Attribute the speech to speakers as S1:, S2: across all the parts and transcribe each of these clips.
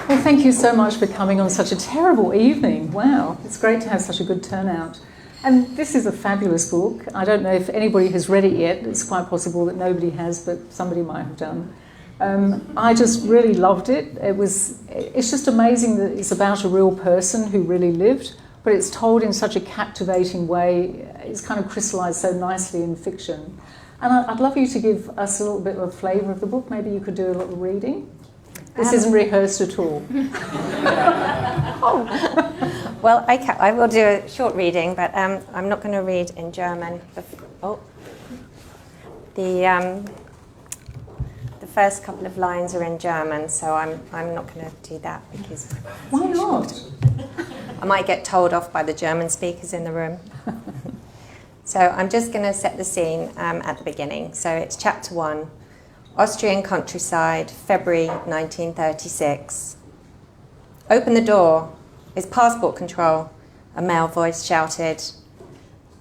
S1: Well, thank you so much for coming on such a terrible evening. Wow, it's great to have such a good turnout. And this is a fabulous book. I don't know if anybody has read it yet. It's quite possible that nobody has, but somebody might have done. I just really loved it. It's just amazing that it's about a real person who really lived, but it's told in such a captivating way. It's kind of crystallised so nicely in fiction. And I'd love you to give us a little bit of a flavour of the book. Maybe you could do a little reading. This isn't rehearsed at all.
S2: Well, I will do a short reading, but I'm not going to read in German. The first couple of lines are in German, so I'm not going to do that because...
S1: Why not?
S2: I might get told off by the German speakers in the room. So I'm just going to set the scene at the beginning. So it's chapter 1. Austrian countryside, February 1936. Open the door. It's passport control, a male voice shouted.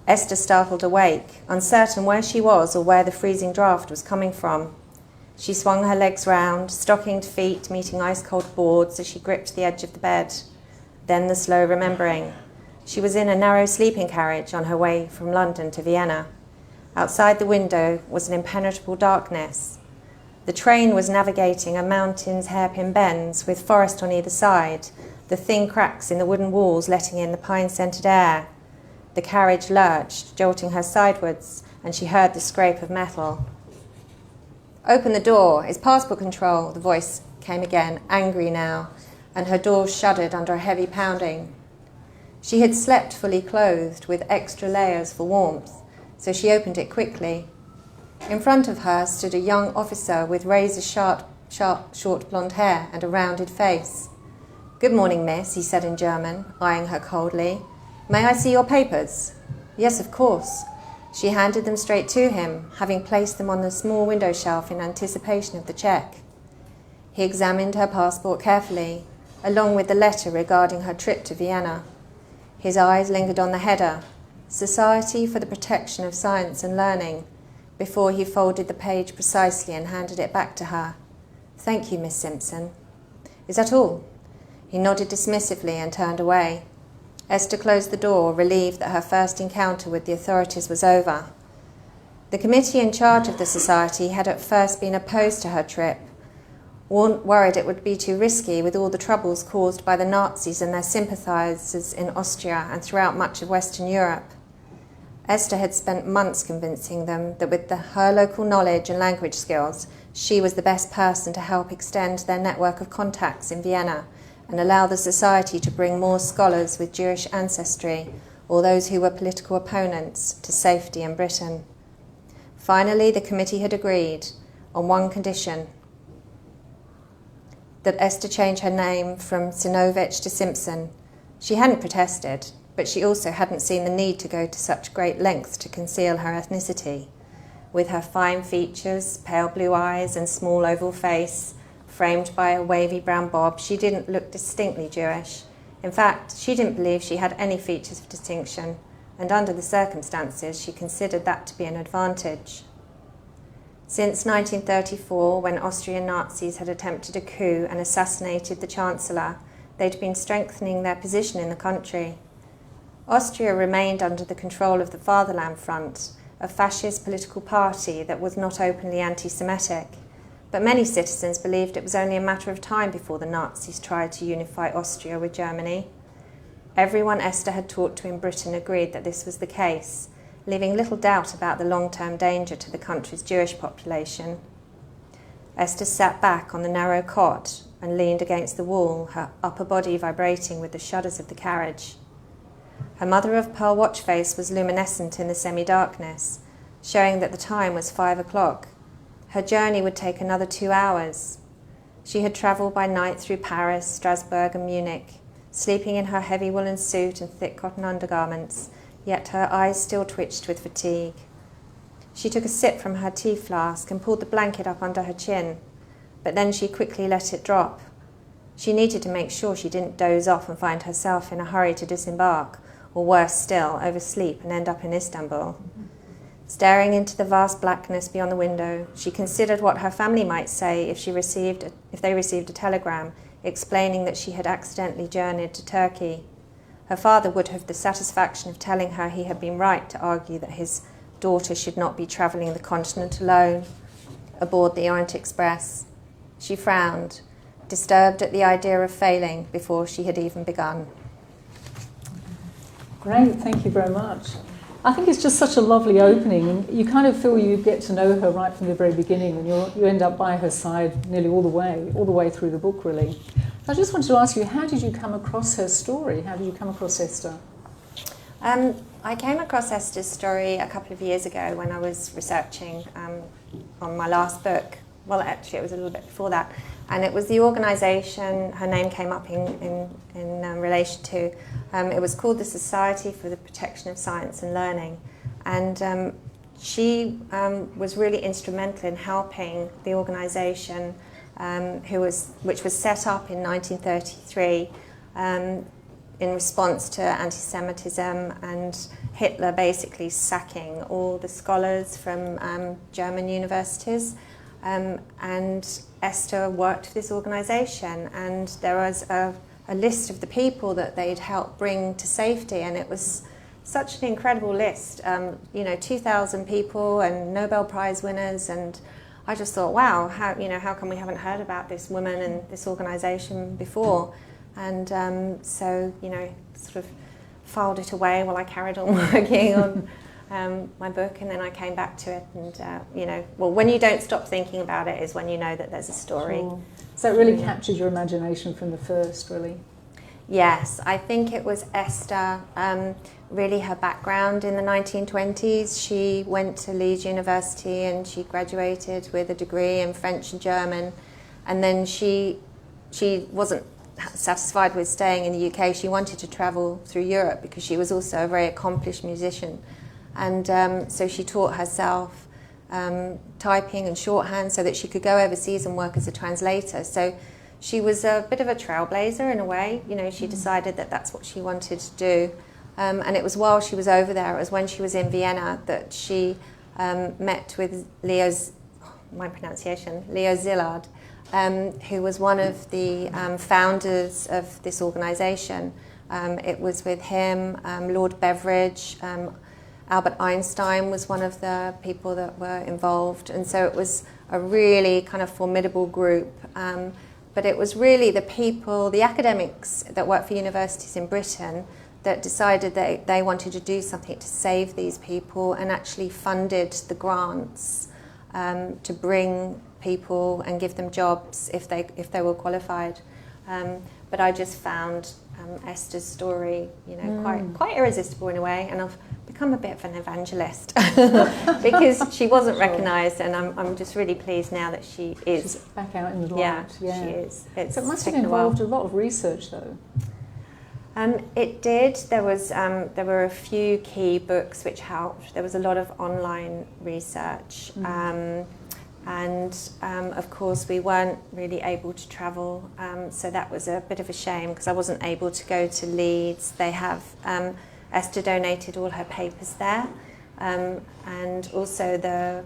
S2: Esther startled awake, uncertain where she was or where the freezing draft was coming from. She swung her legs round, stockinged feet meeting ice-cold boards as she gripped the edge of the bed. Then the slow remembering. She was in a narrow sleeping carriage on her way from London to Vienna. Outside the window was an impenetrable darkness. The train was navigating a mountain's hairpin bends with forest on either side, the thin cracks in the wooden walls letting in the pine-scented air. The carriage lurched, jolting her sidewards, and she heard the scrape of metal. Open the door, it's passport control, the voice came again, angry now, and her door shuddered under a heavy pounding. She had slept fully clothed with extra layers for warmth, so she opened it quickly. In front of her stood a young officer with razor-sharp, short blonde hair and a rounded face. Good morning, miss, he said in German, eyeing her coldly. May I see your papers? Yes, of course. She handed them straight to him, having placed them on the small window shelf in anticipation of the check. He examined her passport carefully, along with the letter regarding her trip to Vienna. His eyes lingered on the header, Society for the Protection of Science and Learning, before he folded the page precisely and handed it back to her. Thank you, Miss Simpson. Is that all? He nodded dismissively and turned away. Esther closed the door, relieved that her first encounter with the authorities was over. The committee in charge of the society had at first been opposed to her trip, worried it would be too risky with all the troubles caused by the Nazis and their sympathisers in Austria and throughout much of Western Europe. Esther had spent months convincing them that with her local knowledge and language skills, she was the best person to help extend their network of contacts in Vienna and allow the society to bring more scholars with Jewish ancestry or those who were political opponents to safety in Britain. Finally, the committee had agreed on one condition, that Esther change her name from Sinovich to Simpson. She hadn't protested, but she also hadn't seen the need to go to such great lengths to conceal her ethnicity. With her fine features, pale blue eyes and small oval face, framed by a wavy brown bob, she didn't look distinctly Jewish. In fact, she didn't believe she had any features of distinction, and under the circumstances, she considered that to be an advantage. Since 1934, when Austrian Nazis had attempted a coup and assassinated the Chancellor, they'd been strengthening their position in the country. Austria remained under the control of the Fatherland Front, a fascist political party that was not openly anti-Semitic. But many citizens believed it was only a matter of time before the Nazis tried to unify Austria with Germany. Everyone Esther had talked to in Britain agreed that this was the case, leaving little doubt about the long-term danger to the country's Jewish population. Esther sat back on the narrow cot and leaned against the wall, her upper body vibrating with the shudders of the carriage. Her mother-of-pearl watch face was luminescent in the semi-darkness, showing that the time was 5 o'clock. Her journey would take another 2 hours. She had travelled by night through Paris, Strasbourg and Munich, sleeping in her heavy woolen suit and thick cotton undergarments, yet her eyes still twitched with fatigue. She took a sip from her tea flask and pulled the blanket up under her chin, but then she quickly let it drop. She needed to make sure she didn't doze off and find herself in a hurry to disembark, or worse still, oversleep and end up in Istanbul. Staring into the vast blackness beyond the window, she considered what her family might say if they received a telegram explaining that she had accidentally journeyed to Turkey. Her father would have the satisfaction of telling her he had been right to argue that his daughter should not be travelling the continent alone aboard the Orient Express. She frowned, disturbed at the idea of failing before she had even begun.
S1: Great, thank you very much. I think it's just such a lovely opening, and you kind of feel you get to know her right from the very beginning, and you end up by her side nearly all the way through the book, really. I just wanted to ask you, how did you come across her story? How did you come across Esther?
S2: I came across Esther's story a couple of years ago when I was researching on my last book. Well, actually, it was a little bit before that. And it was the organisation her name came up in relation to. It was called the Society for the Protection of Science and Learning. And she was really instrumental in helping the organisation, which was set up in 1933 in response to anti-Semitism and Hitler basically sacking all the scholars from German universities. And Esther worked for this organisation, and there was a list of the people that they'd helped bring to safety, and it was such an incredible list, 2,000 people and Nobel Prize winners, and I just thought, wow, how come we haven't heard about this woman and this organisation before? And so, sort of filed it away while I carried on working on my book, and then I came back to it, and when you don't stop thinking about it is when you know that there's a story.
S1: Sure. So it really captured your imagination from the first, really?
S2: Yes, I think it was Esther, really her background in the 1920s. She went to Leeds University and she graduated with a degree in French and German, and then she wasn't satisfied with staying in the UK. She wanted to travel through Europe because she was also a very accomplished musician. And so she taught herself typing and shorthand so that she could go overseas and work as a translator. So she was a bit of a trailblazer in a way. She decided that that's what she wanted to do. And it was while she was over there, it was when she was in Vienna, that she met with Leo Szilard, who was one of the founders of this organisation. It was with him, Lord Beveridge, Albert Einstein was one of the people that were involved, and so it was a really kind of formidable group. But it was really the people, the academics that work for universities in Britain, that decided that they wanted to do something to save these people, and actually funded the grants to bring people and give them jobs if they were qualified. But I just found Esther's story, quite irresistible in a way, and I've become a bit of an evangelist because she wasn't recognised, and I'm just really pleased now that she is.
S1: She's back out in the light.
S2: Yeah, she is.
S1: So it must have involved a lot of research, though.
S2: It did. There were a few key books which helped. There was a lot of online research. And of course we weren't really able to travel, so that was a bit of a shame because I wasn't able to go to Leeds. They have, Esther donated all her papers there, and also the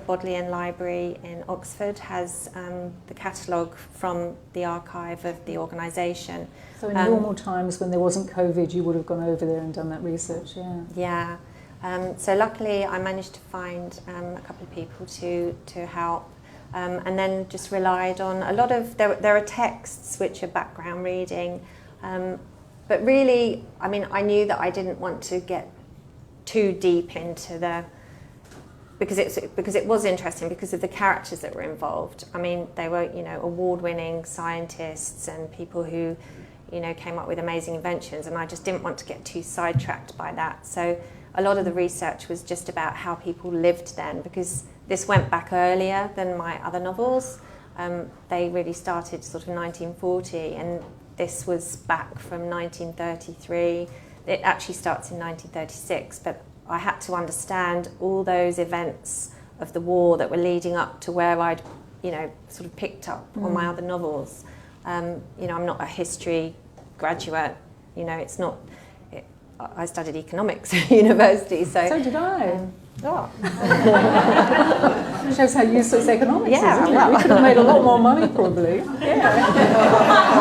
S2: Bodleian Library in Oxford has the catalogue from the archive of the organisation.
S1: So in normal times when there wasn't COVID, you would have gone over there and done that research,
S2: Yeah. So luckily I managed to find a couple of people to help, and then just relied on a lot of, there are texts which are background reading, but really, I knew that I didn't want to get too deep into because it was interesting because of the characters that were involved. They were, award-winning scientists and people who, came up with amazing inventions, and I just didn't want to get too sidetracked by that. So a lot of the research was just about how people lived then, because this went back earlier than my other novels. They really started sort of 1940, and this was back from 1933. It actually starts in 1936, but I had to understand all those events of the war that were leading up to where I'd, sort of picked up on my other novels. I'm not a history graduate, it's not... I studied economics at university, so
S1: did I. Shows how useless economics is, isn't it?
S2: Well.
S1: We could have made a lot more money, probably. Yeah.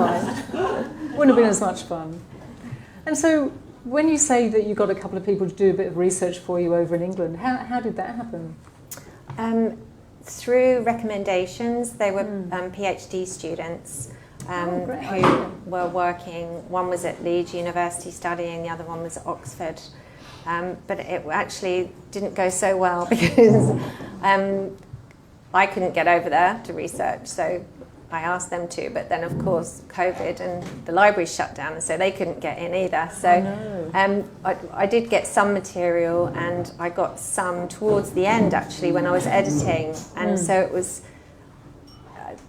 S1: mind. Wouldn't have been as much fun. And so, when you say that you got a couple of people to do a bit of research for you over in England, how did that happen?
S2: Through recommendations. They were PhD students who were working. One was at Leeds University studying, the other one was at Oxford. But it actually didn't go so well because I couldn't get over there to research, so I asked them to, but then of course COVID and the library shut down, and so they couldn't get in either. So I did get some material, and I got some towards the end actually when I was editing, and so it was,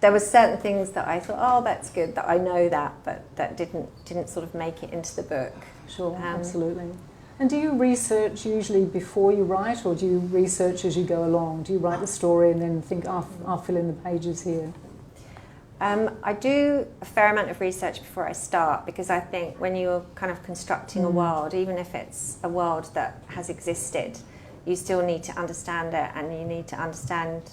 S2: there were certain things that I thought, oh, that's good that I know that, but that didn't sort of make it into the book.
S1: Sure, absolutely. And do you research usually before you write, or do you research as you go along? Do you write the story and then think, oh, I'll fill in the pages here?
S2: I do a fair amount of research before I start, because I think when you're kind of constructing a world, even if it's a world that has existed, you still need to understand it, and you need to understand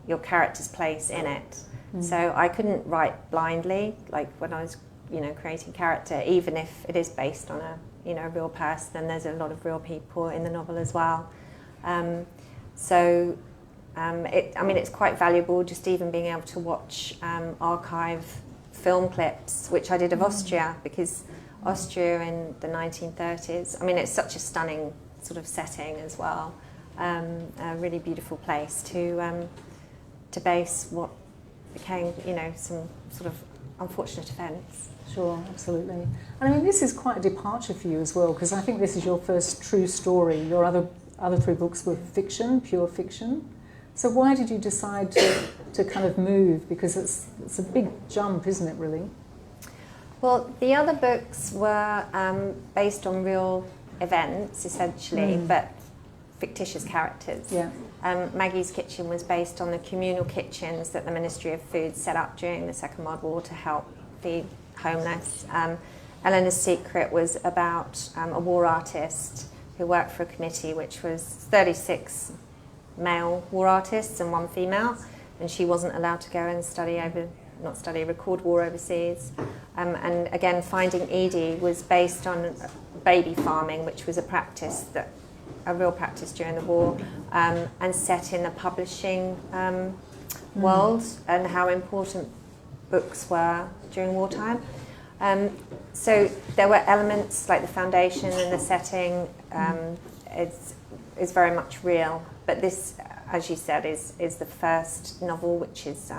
S2: your character's place in it. So I couldn't write blindly, like when I was, creating character, even if it is based on a, a real person, and there's a lot of real people in the novel as well. It's quite valuable just even being able to watch archive film clips, which I did of Austria, because Austria in the 1930s, it's such a stunning sort of setting as well, a really beautiful place to base what became, some sort of unfortunate events.
S1: Sure, absolutely. And this is quite a departure for you as well, because I think this is your first true story. Your other three books were fiction, pure fiction. So why did you decide to kind of move? Because it's a big jump, isn't it, really?
S2: Well, the other books were based on real events, essentially, but fictitious characters.
S1: Yeah.
S2: Maggie's Kitchen was based on the communal kitchens that the Ministry of Food set up during the Second World War to help feed homeless. Eleanor's Secret was about a war artist who worked for a committee which was 36 male war artists and one female, and she wasn't allowed to go and record war overseas. And again, Finding Eadie was based on baby farming, which was a real practice during the war, and set in the publishing world, and how important books were during wartime. So there were elements like the foundation and the setting is very much real. But this, as you said, is the first novel which is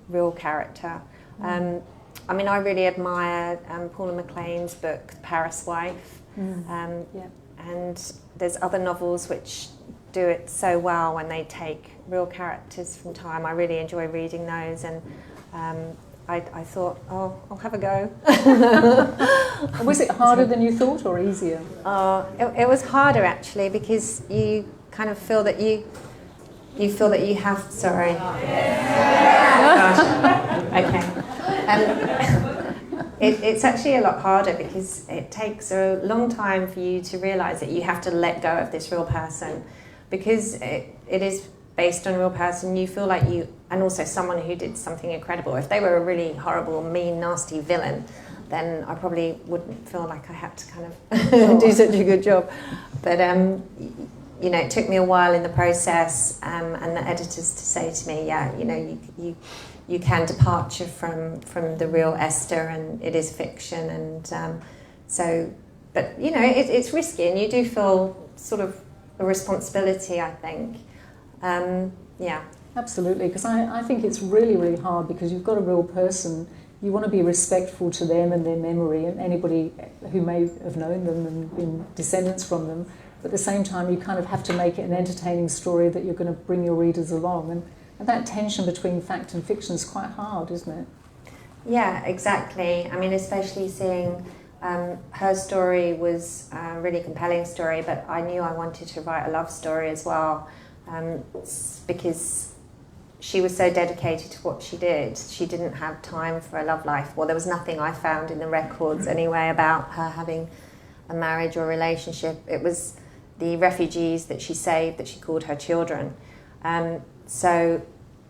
S2: real character. I really admire Paula McLean's book, The Paris Wife. And there's other novels which do it so well when they take real characters from time. I really enjoy reading those, and I thought, oh, I'll have a go.
S1: Was it harder than you thought, or easier?
S2: It was harder actually, because you kind of feel that you have. Sorry. Gosh. Okay. It's actually a lot harder because it takes a long time for you to realise that you have to let go of this real person, because it is based on a real person. You feel like you, and also someone who did something incredible. If they were a really horrible, mean, nasty villain, then I probably wouldn't feel like I had to kind of do such a good job. But it took me a while in the process, and the editors to say to me, you can departure from the real Esther, and it is fiction, and but it's risky, and you do feel sort of a responsibility, I think.
S1: Absolutely, because I think it's really, really hard, because you've got a real person. You want to be respectful to them and their memory, and anybody who may have known them and been descendants from them. But at the same time, you kind of have to make it an entertaining story that you're going to bring your readers along. And that tension between fact and fiction is quite hard, isn't it?
S2: Yeah, exactly. Especially seeing her story was a really compelling story, but I knew I wanted to write a love story as well, because she was so dedicated to what she did. She didn't have time for a love life. Well, there was nothing I found in the records anyway about her having a marriage or a relationship. It was the refugees that she saved that she called her children. So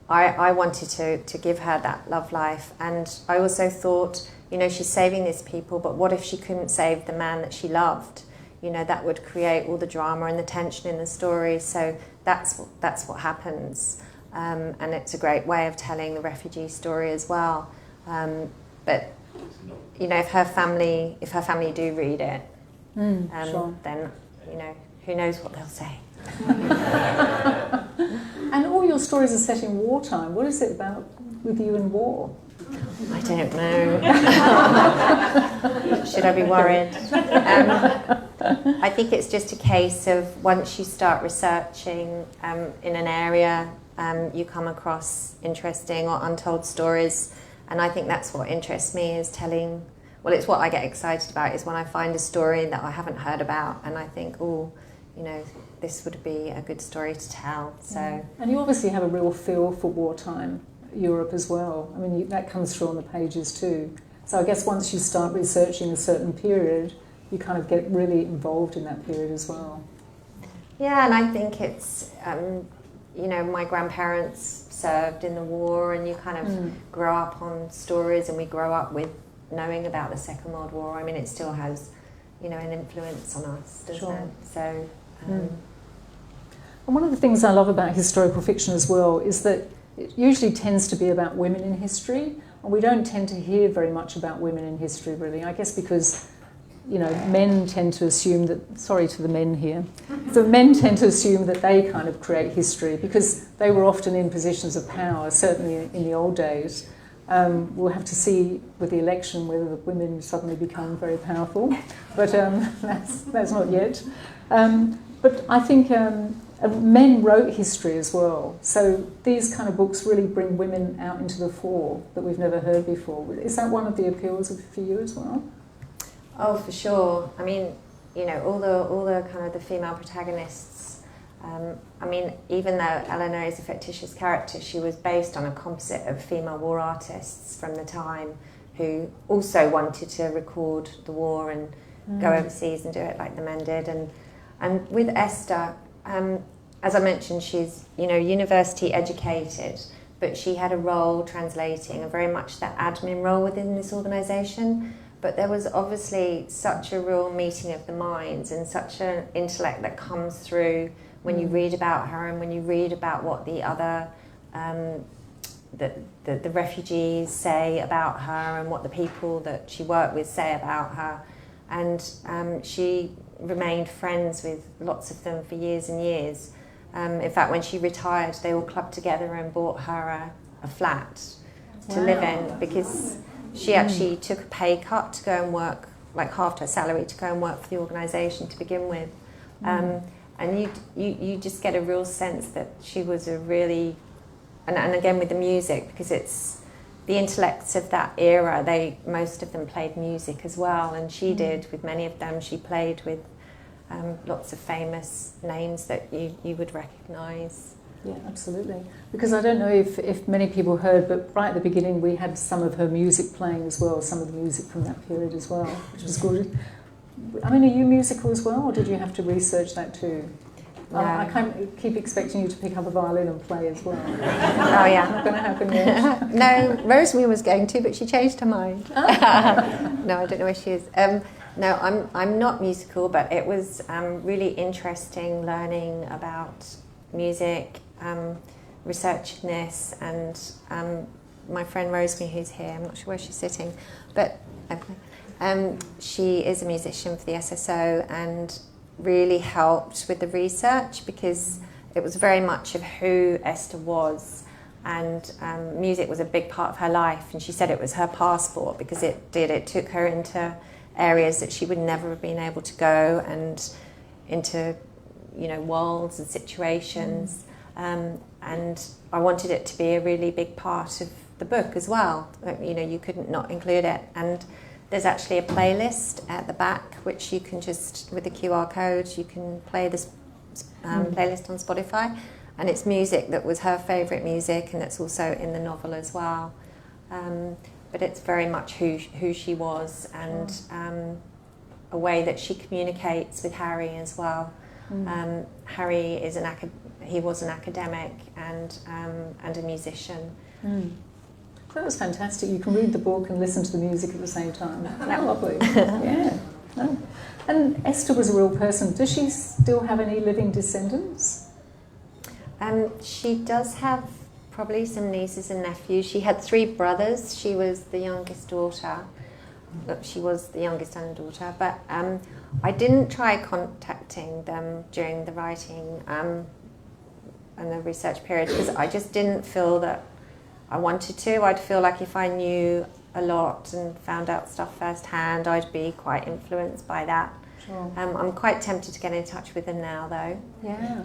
S2: I wanted to give her that love life, and I also thought, you know, she's saving these people, but what if she couldn't save the man that she loved? You know, that would create all the drama and the tension in the story. So that's what happens, and it's a great way of telling the refugee story as well. But you know, if her family do read it,
S1: sure.
S2: then you know, who knows what they'll say.
S1: And all your stories are set in wartime. What is it about with you in war?
S2: I don't know. Should I be worried? I think it's just a case of once you start researching in an area, you come across interesting or untold stories, and I think that's what interests me, is telling. Well, it's what I get excited about, is when I find a story that I haven't heard about, and I think, oh, you know, this would be a good story to tell. So,
S1: and you obviously have a real feel for wartime Europe as well. I mean, that comes through on the pages too. So I guess once you start researching a certain period, you kind of get really involved in that period as well.
S2: Yeah, and I think it's, you know, my grandparents served in the war, and you kind of grow up on stories, and we grow up with knowing about the Second World War. I mean, it still has, you know, an influence on us, doesn't it? So.
S1: And one of the things I love about historical fiction as well is that it usually tends to be about women in history, and we don't tend to hear very much about women in history, really. I guess because, you know, men tend to assume that, sorry to the men here, the men tend to assume that they kind of create history because they were often in positions of power, certainly in the old days. We'll have to see with the election whether the women suddenly become very powerful, but that's not yet. But I think men wrote history as well, so these kind of books really bring women out into the fore that we've never heard before. Is that one of the appeals for you as well?
S2: Oh, for sure. I mean, you know, all the kind of the female protagonists. I mean, even though Eleanor is a fictitious character, she was based on a composite of female war artists from the time who also wanted to record the war and go overseas and do it like the men did. And with Esther, as I mentioned, she's, you know, university educated, but she had a role translating, and very much that admin role within this organisation. But there was obviously such a real meeting of the minds and such an intellect that comes through when you read about her, and when you read about what the other the refugees say about her, and what the people that she worked with say about her. And she remained friends with lots of them for years and years. In fact, when she retired, they all clubbed together and bought her a flat to live in, because she actually took a pay cut to go and work, like half her salary, to go and work for the organisation to begin with. And you just get a real sense that she was a really, and again with the music, because it's the intellects of that era, most of them played music as well, and she did with many of them. She played with lots of famous names that you would recognise.
S1: Yeah, absolutely. Because I don't know if many people heard, but right at the beginning we had some of her music playing as well, some of the music from that period as well, which was good. I mean, are you musical as well, or did you have to research that too?
S2: No.
S1: I can't keep expecting you to pick up a violin and play as well.
S2: Oh yeah.
S1: Not going to happen yet.
S2: No, Rosemary was going to, but she changed her mind. No, I don't know where she is. No, I'm not musical, but it was really interesting learning about music, researching this, and my friend Rosemary, who's here, I'm not sure where she's sitting, but she is a musician for the SSO and really helped with the research, because it was very much of who Esther was, and music was a big part of her life, and she said it was her passport, because it took her into areas that she would never have been able to go, and into, you know, worlds and situations. And I wanted it to be a really big part of the book as well. You know, you couldn't not include it. And there's actually a playlist at the back, which you can just, with the QR code, you can play this playlist on Spotify. And it's music that was her favourite music, and that's also in the novel as well. But it's very much who she was, and a way that she communicates with Harry as well. Harry is he was an academic and a musician.
S1: That was fantastic. You can read the book and listen to the music at the same time. How lovely. Yeah. Oh. And Esther was a real person. Does she still have any living descendants?
S2: She does have probably some nieces and nephews. She had 3 brothers. She was the youngest daughter. She was the youngest daughter. But I didn't try contacting them during the writing and the research period because I just didn't feel that I wanted to. I'd feel like if I knew a lot and found out stuff firsthand, I'd be quite influenced by that.
S1: Sure.
S2: I'm quite tempted to get in touch with them now, though.
S1: Yeah.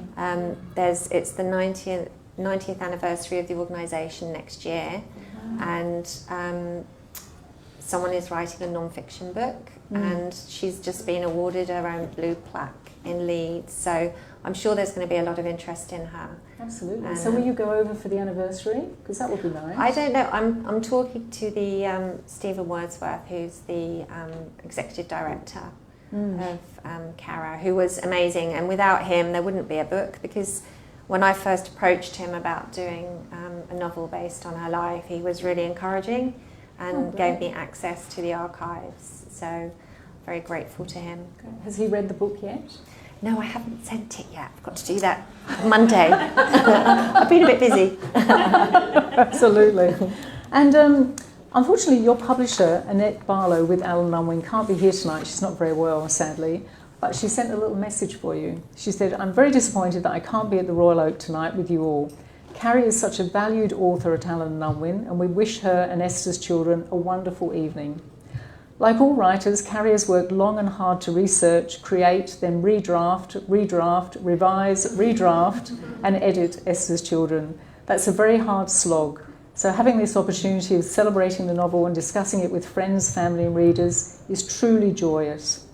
S2: It's the 90th anniversary of the organisation next year, and someone is writing a non-fiction book, and she's just been awarded her own blue plaque in Leeds. So I'm sure there's going to be a lot of interest in her.
S1: Absolutely. And, so will you go over for the anniversary? Because that would be nice.
S2: I don't know. I'm talking to the Stephen Wordsworth, who's the executive director of Cara, who was amazing. And without him, there wouldn't be a book, because when I first approached him about doing a novel based on her life, he was really encouraging and gave me access to the archives. So very grateful to him.
S1: Has he read the book yet?
S2: No, I haven't sent it yet. I've got to do that on Monday. I've been a bit busy.
S1: Absolutely. And unfortunately, your publisher, Annette Barlow with Unwin, can't be here tonight. She's not very well, sadly. But she sent a little message for you. She said, "I'm very disappointed that I can't be at the Royal Oak tonight with you all. Carrie is such a valued author at Unwin, and we wish her and Esthers Children a wonderful evening. Like all writers, Carrie has worked long and hard to research, create, then redraft, revise, redraft, and edit Esthers Children. That's a very hard slog. So having this opportunity of celebrating the novel and discussing it with friends, family and readers is truly joyous.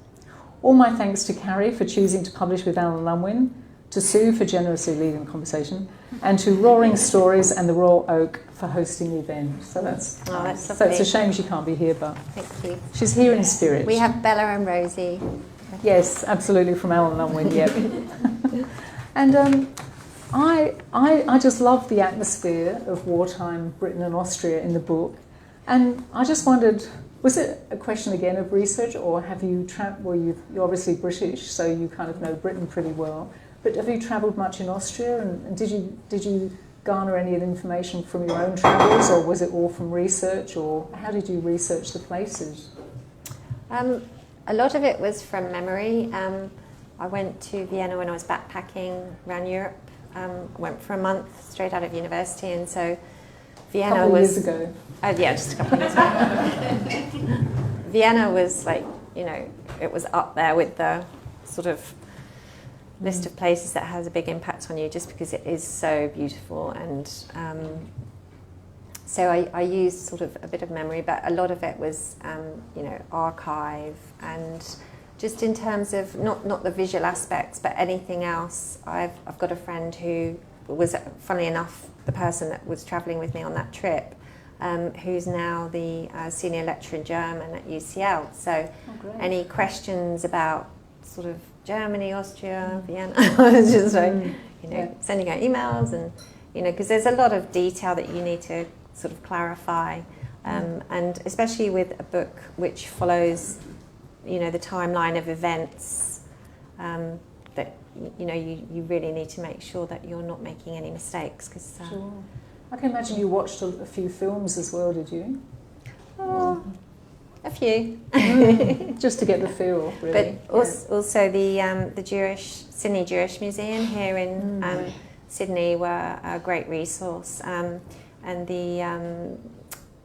S1: All my thanks to Carrie for choosing to publish with Unwin, to Sue for generously leading the conversation, and to Roaring Stories and the Royal Oak for hosting the event." So that's
S2: lovely.
S1: So it's a shame she can't be here, but
S2: Thank you.
S1: she's here in spirit.
S2: We have Bella and Rosie.
S1: Yes, absolutely, from Unwin, yep. And I just love the atmosphere of wartime Britain and Austria in the book. And I just wondered, was it a question again of research, or have you you're obviously British, so you kind of know Britain pretty well, but have you travelled much in Austria, and did you garner any of the information from your own travels, or was it all from research, or how did you research the places?
S2: A lot of it was from memory. I went to Vienna when I was backpacking around Europe. I went for a month straight out of university, and so Vienna
S1: a couple
S2: was...
S1: years ago.
S2: Yeah, just a couple of years ago. Vienna was like, it was up there with the sort of list of places that has a big impact on you, just because it is so beautiful. And so I used sort of a bit of memory, but a lot of it was, archive, and just in terms of not the visual aspects, but anything else. I've got a friend who was, funnily enough, the person that was travelling with me on that trip, who's now the senior lecturer in German at UCL. So any questions about sort of Germany, Austria, Vienna, I was just like, sending out emails, and, because there's a lot of detail that you need to sort of clarify. And especially with a book which follows, the timeline of events, that, you really need to make sure that you're not making any mistakes. Cause,
S1: Sure. I can imagine you watched a few films as well, did you?
S2: A few.
S1: Just to get the feel, really.
S2: But also the Sydney Jewish Museum here in Sydney were a great resource. And the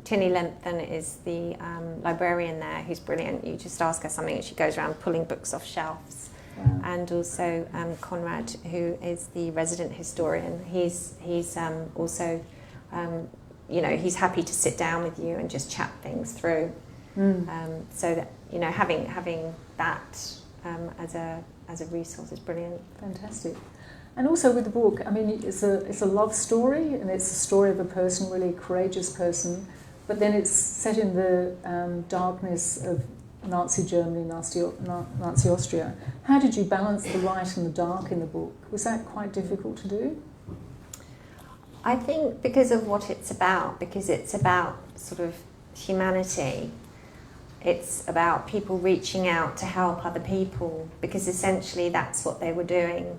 S2: Tinny Lenthen is the librarian there, who's brilliant. You just ask her something and she goes around pulling books off shelves. Wow. And also Conrad, who is the resident historian. He's also, he's happy to sit down with you and just chat things through. So that having that as a resource is brilliant.
S1: Fantastic. And also with the book, I mean, it's a love story, and it's a story of a person, really courageous person, but then it's set in the darkness of Nazi Germany, Nazi Austria. How did you balance the light and the dark in the book? Was that quite difficult to do?
S2: I think because of what it's about, because it's about sort of humanity, it's about people reaching out to help other people, because essentially that's what they were doing.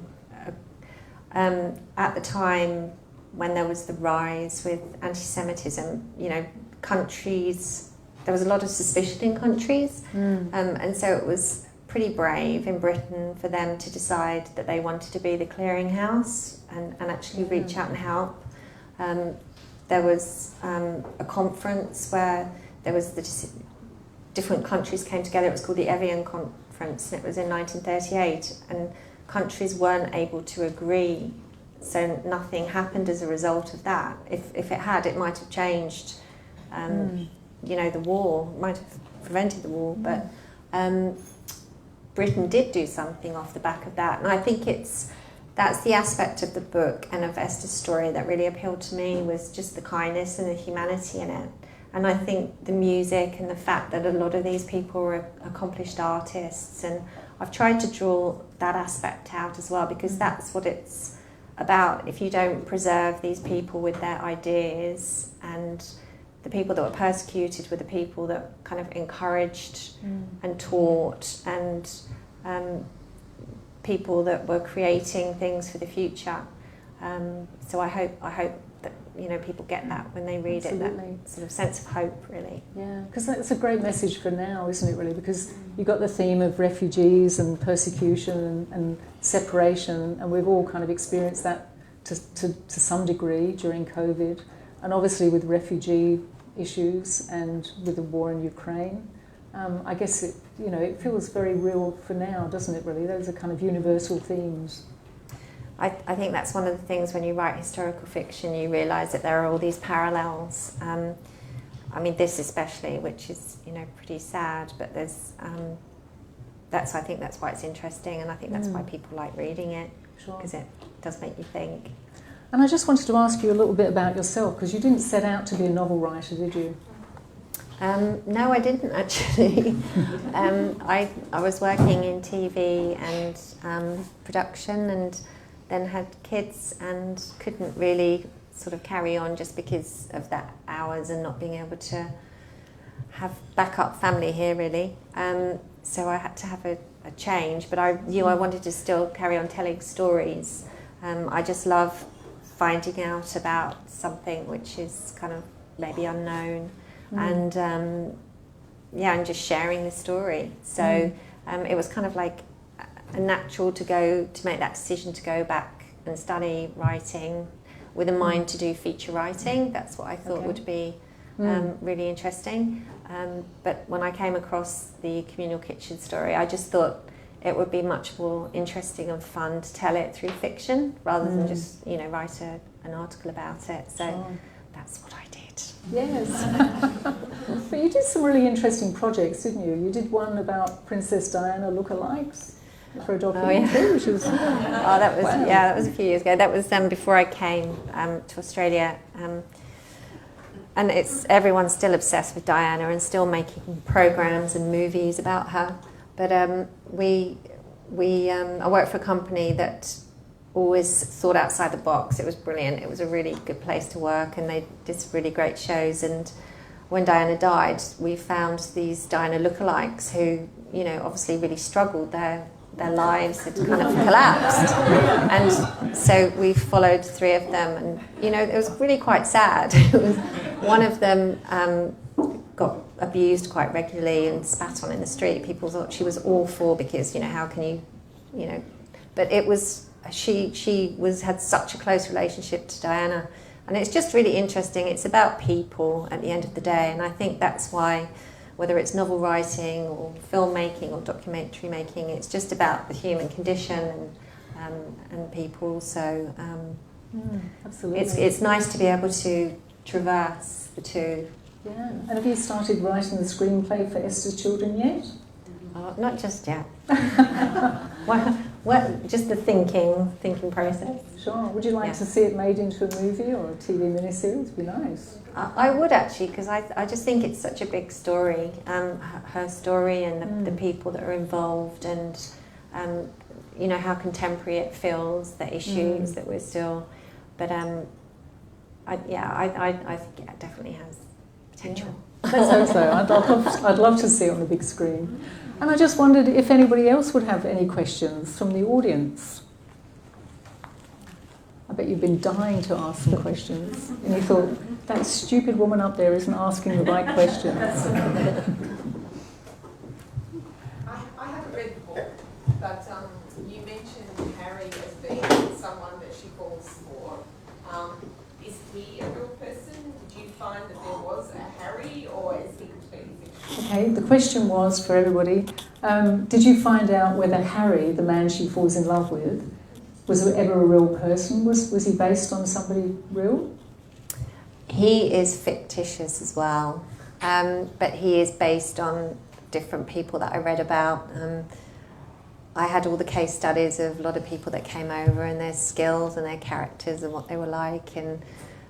S2: At the time when there was the rise with anti-Semitism, you know, countries, there was a lot of suspicion in countries, and so it was pretty brave in Britain for them to decide that they wanted to be the clearinghouse and actually reach out and help. There was a conference where there was different countries came together. It was called the Evian Conference, and it was in 1938, and countries weren't able to agree, so nothing happened as a result of that. If it had, it might have changed, you know, the war, might have prevented the war, but Britain did do something off the back of that, and I think that's the aspect of the book and of Esther's story that really appealed to me, was just the kindness and the humanity in it. And I think the music and the fact that a lot of these people were accomplished artists, and I've tried to draw that aspect out as well, because that's what it's about. If you don't preserve these people with their ideas, and the people that were persecuted were the people that kind of encouraged and taught, and people that were creating things for the future. So I hope that, you know, people get that when they read it, that sort of sense of hope, really.
S1: Yeah, because that's a great message for now, isn't it, really? Because you've got the theme of refugees and persecution and separation, and we've all kind of experienced that to some degree during COVID, and obviously with refugee issues and with the war in Ukraine. I guess it feels very real for now, doesn't it, really? Those are kind of universal themes.
S2: I think that's one of the things when you write historical fiction, you realise that there are all these parallels. I mean, this especially, which is, you know, pretty sad, but there's I think that's why it's interesting, and I think that's why people like reading it, because it does make you think.
S1: And I just wanted to ask you a little bit about yourself, because you didn't set out to be a novel writer, did you?
S2: No, I didn't actually. I was working in TV and production, and then had kids and couldn't really sort of carry on just because of that hours and not being able to have backup family here, really. So I had to have a change, but I knew I wanted to still carry on telling stories. I just love finding out about something which is kind of maybe unknown, and and just sharing the story. So it was kind of like a natural to make that decision to go back and study writing with a mind to do feature writing. That's what I thought would be really interesting. But when I came across the communal kitchen story, I just thought it would be much more interesting and fun to tell it through fiction rather than just, you know, write an article about it. So that's what I did.
S1: Yes. But you did some really interesting projects, didn't you? You did one about Princess Diana Lookalikes for a documentary, which was...
S2: that was a few years ago. That was before I came to Australia. And everyone's still obsessed with Diana and still making programs and movies about her. But I worked for a company that always thought outside the box. It was brilliant. It was a really good place to work, and they did some really great shows. And when Diana died, we found these Diana lookalikes who, you know, obviously really struggled. Their lives had kind of collapsed. And so we followed 3 of them, and, you know, it was really quite sad. One of them got abused quite regularly and spat on in the street. People thought she was awful because, you know, how can you know, but it was, she had such a close relationship to Diana, and it's just really interesting. It's about people at the end of the day, and I think that's why, whether it's novel writing or filmmaking or documentary making, it's just about the human condition and people. So
S1: absolutely,
S2: it's nice to be able to traverse the two.
S1: Yeah. And have you started writing the screenplay for Esthers Children yet?
S2: Not just yet. just the thinking process.
S1: Sure. Would you like to see it made into a movie or a TV miniseries? It'd be nice.
S2: I would actually, because I just think it's such a big story, her story and the people that are involved, and you know how contemporary it feels, the issues that we're still. But I think it definitely has potential.
S1: Yeah. Let's hope so. I'd love to see it on the big screen. And I just wondered if anybody else would have any questions from the audience. I bet you've been dying to ask some questions, and you thought, that stupid woman up there isn't asking the right questions.
S3: I haven't read the book, but you mentioned Harry as being someone that she falls for. Is he a real person? Did you find that there was a Harry, or is he completely fictional?
S1: Okay, the question was for everybody, did you find out whether Harry, the man she falls in love with, was ever a real person? Was he based on somebody real?
S2: He is fictitious as well, but he is based on different people that I read about. I had all the case studies of a lot of people that came over and their skills and their characters and what they were like in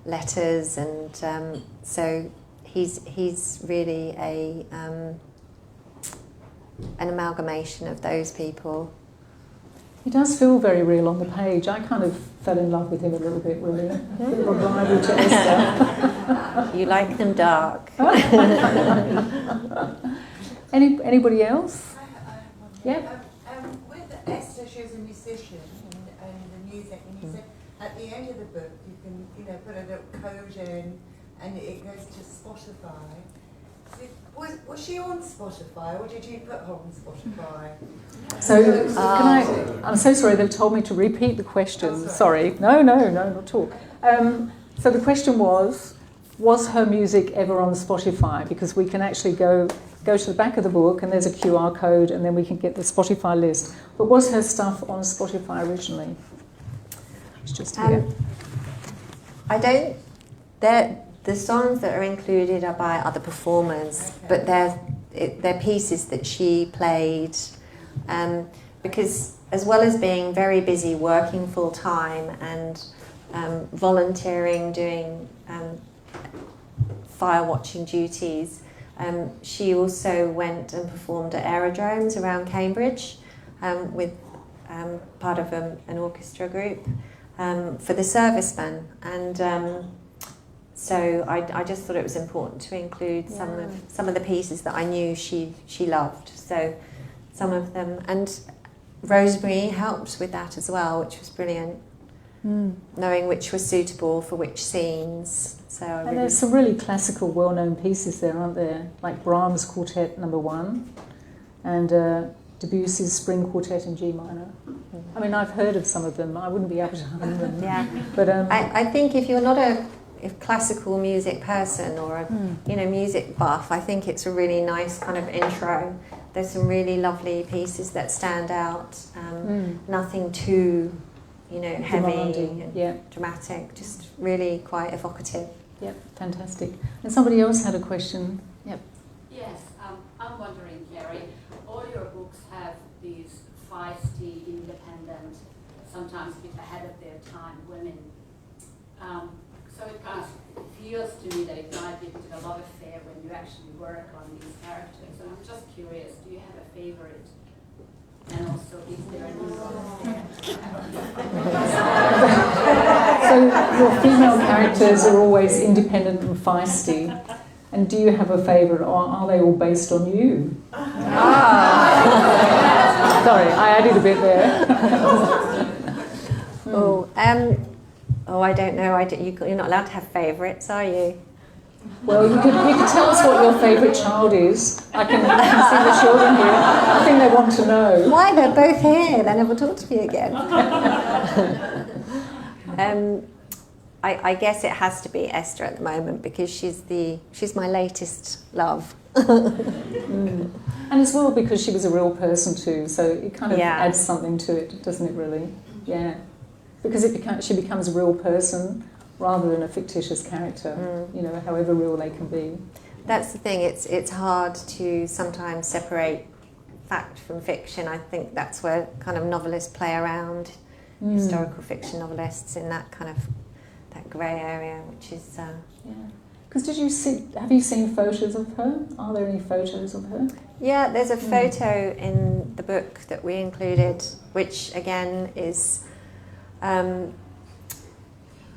S2: letters, and so he's really an amalgamation of those people.
S1: He does feel very real on the page. I kind of fell in love with him a little bit, really. A bit of a rival to Esther.
S2: You like them dark.
S1: Anybody else? Yeah.
S4: With Esther, she was a musician and the music, and you said at the end of the book you can put a little code in and it goes to Spotify. Was she on Spotify, or did you put her on Spotify?
S1: So, I'm so sorry, they've told me to repeat the question. Sorry. No, not at all. So the question was her music ever on Spotify? Because we can actually go to the back of the book and there's a QR code and then we can get the Spotify list. But was her stuff on Spotify originally? It's just here.
S2: The songs that are included are by other performers, but they're pieces that she played, because as well as being very busy working full time and volunteering, doing fire watching duties, she also went and performed at aerodromes around Cambridge with part of an orchestra group for the servicemen, and so I just thought it was important to include some of the pieces that I knew she loved. So some of them, and Rosemary helped with that as well, which was brilliant. Knowing which was suitable for which scenes. And
S1: there's some really classical, well-known pieces there, aren't there? Like Brahms' Quartet No. 1 and Debussy's Spring Quartet in G minor. I mean, I've heard of some of them. I wouldn't be able to hum them.
S2: Yeah,
S1: but
S2: I think if you're not a classical music person or a music buff, I think it's a really nice kind of intro. There's some really lovely pieces that stand out. Nothing too heavy and dramatic, just really quite evocative.
S1: Yep, fantastic. And somebody else had a question. Yep.
S5: Yes, I'm wondering, Carrie, all your books have these feisty, independent, sometimes a bit ahead of their time women. So it kind of feels to me that it might be a love affair when you actually work on these characters. And I'm just curious, do you have a favourite? And also, is there a new one?
S1: So your female characters are always independent and feisty. And do you have a favourite, or are they all based on you? Sorry, I added a bit there.
S2: I don't know. You're not allowed to have favourites, are you?
S1: Well, you could tell us what your favourite child is. I can see the children here. I think they want to know.
S2: Why? They're both here. They never talk to me again. I guess it has to be Esther at the moment because she's my latest love.
S1: And as well because she was a real person too, so it kind of adds something to it, doesn't it? Really, yeah. Because she becomes a real person rather than a fictitious character, however real they can be.
S2: That's the thing, it's hard to sometimes separate fact from fiction. I think that's where kind of novelists play around, historical fiction novelists, in that kind of that grey area, which is
S1: Because have you seen photos of her? Are there any photos of her?
S2: Yeah, there's a photo in the book that we included, which again is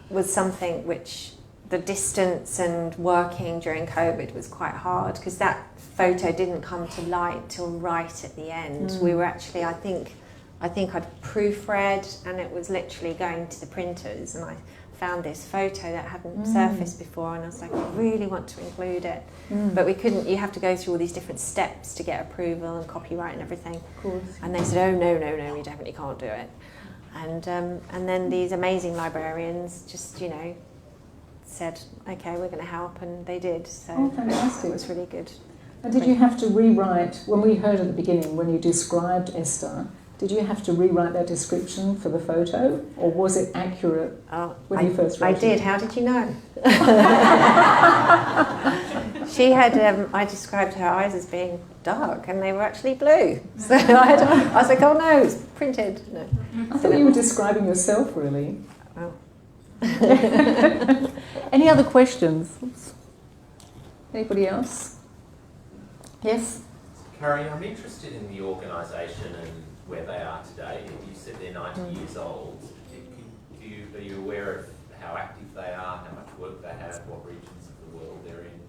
S2: was something which the distance and working during COVID was quite hard, because that photo didn't come to light till right at the end. We were actually, I think I'd proofread, and it was literally going to the printers, and I found this photo that hadn't surfaced before, and I was like, I really want to include it, but we couldn't. You have to go through all these different steps to get approval and copyright and everything.
S1: Of course.
S2: And they said, oh no, you definitely can't do it. And then these amazing librarians just, said, okay, we're going to help, and they did. So
S1: fantastic.
S2: It was really good.
S1: And did you have to rewrite, when we heard at the beginning, when you described Esther, did you have to rewrite that description for the photo, or was it accurate when you first wrote it?
S2: I did. How did you know? She had, I described her eyes as being dark, and they were actually blue. So I was like, oh no, it's printed. No.
S1: I thought you were describing yourself, really.
S2: Oh.
S1: Any other questions? Anybody else? Yes?
S6: Carrie, I'm interested in the organisation and where they are today. You said they're 90 years old. Are you aware of how active they are, how much work they have, what regions of the world they're in?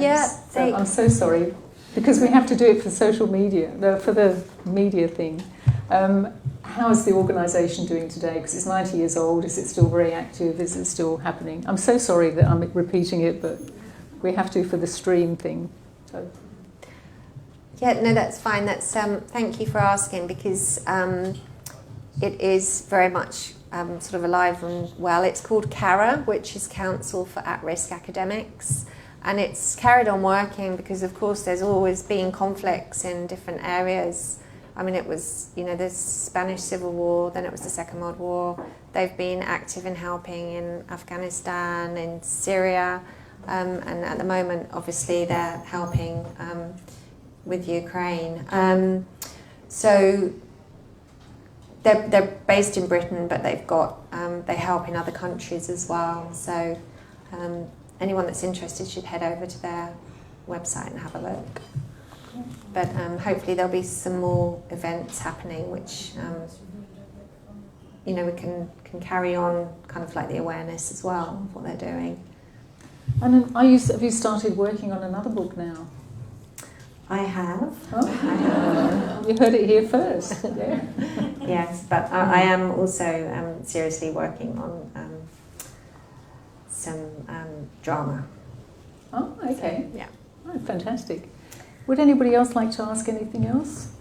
S1: Yes. So I'm so sorry, because we have to do it for social media, for the media thing. How is the organisation doing today? Because it's 90 years old. Is it still very active? Is it still happening? I'm so sorry that I'm repeating it, but we have to for the stream thing. So.
S2: Yeah, no, that's fine. That's thank you for asking, because it is very much sort of alive and well. It's called CARA, which is Council for At-Risk Academics, and it's carried on working because, of course, there's always been conflicts in different areas. I mean, it was, the Spanish Civil War, then it was the Second World War. They've been active in helping in Afghanistan, in Syria, and at the moment, obviously, they're helping with Ukraine. So they're based in Britain, but they've got they help in other countries as well. So anyone that's interested should head over to their website and have a look. But hopefully there'll be some more events happening, which we can carry on, kind of like the awareness as well of what they're doing.
S1: And have you started working on another book now?
S2: I have.
S1: Oh. You heard it here first. Yeah.
S2: Yes, but I am also seriously working on some drama.
S1: Oh, okay.
S2: So, yeah.
S1: Oh, fantastic. Would anybody else like to ask anything else?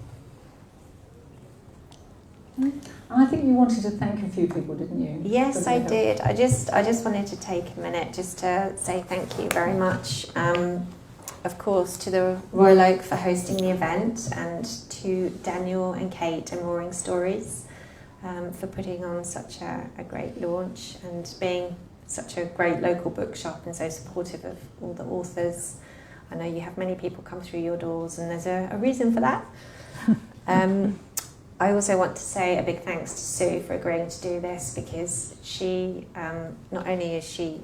S1: And I think you wanted to thank a few people, didn't you?
S2: Yes, I did. I just wanted to take a minute just to say thank you very much. Of course, to the Royal Oak for hosting the event, and to Daniel and Kate and Roaring Stories for putting on such a great launch and being such a great local bookshop and so supportive of all the authors. I know you have many people come through your doors, and there's a reason for that. I also want to say a big thanks to Sue for agreeing to do this, because she, not only is she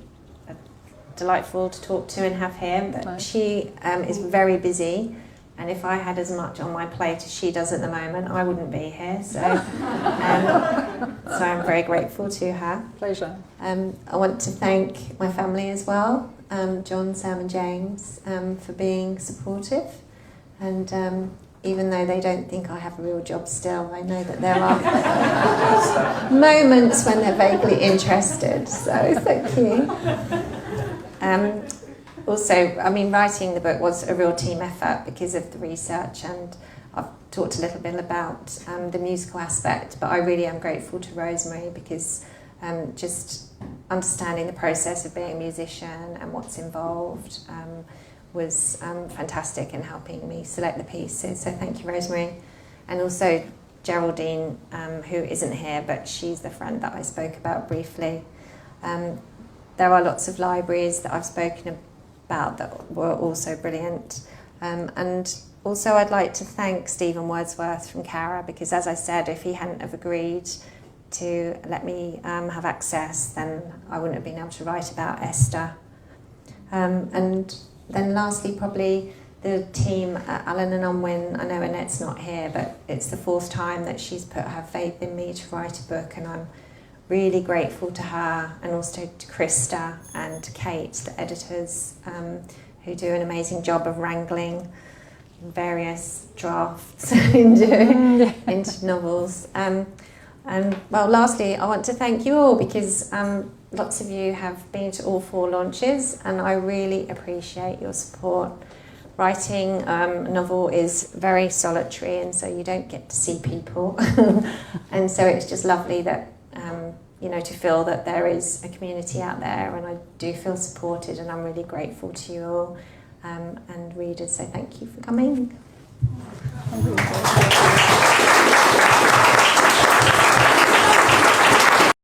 S2: delightful to talk to and have here, but she is very busy, and if I had as much on my plate as she does at the moment, I wouldn't be here. So, so I'm very grateful to her.
S1: Pleasure.
S2: I want to thank my family as well, John, Sam and James, for being supportive, and even though they don't think I have a real job still, I know that there are moments when they're vaguely interested, so thank you. Also, I mean, writing the book was a real team effort because of the research, and I've talked a little bit about the musical aspect, but I really am grateful to Rosemary, because just understanding the process of being a musician and what's involved was fantastic in helping me select the pieces. So thank you, Rosemary. And also Geraldine, who isn't here, but she's the friend that I spoke about briefly. There are lots of libraries that I've spoken about that were also brilliant. And also I'd like to thank Stephen Wordsworth from Cara, because as I said, if he hadn't have agreed to let me have access, then I wouldn't have been able to write about Esther. And then lastly, probably the team at Allen and Unwin. I know Annette's not here, but it's the 4th time that she's put her faith in me to write a book, and I'm really grateful to her, and also to Krista and Kate, the editors, who do an amazing job of wrangling various drafts into novels. And well, lastly, I want to thank you all, because lots of you have been to all 4 launches, and I really appreciate your support. Writing a novel is very solitary, and so you don't get to see people. And so it's just lovely that, you know, to feel that there is a community out there, and I do feel supported, and I'm really grateful to you all, and readers, so thank you for coming.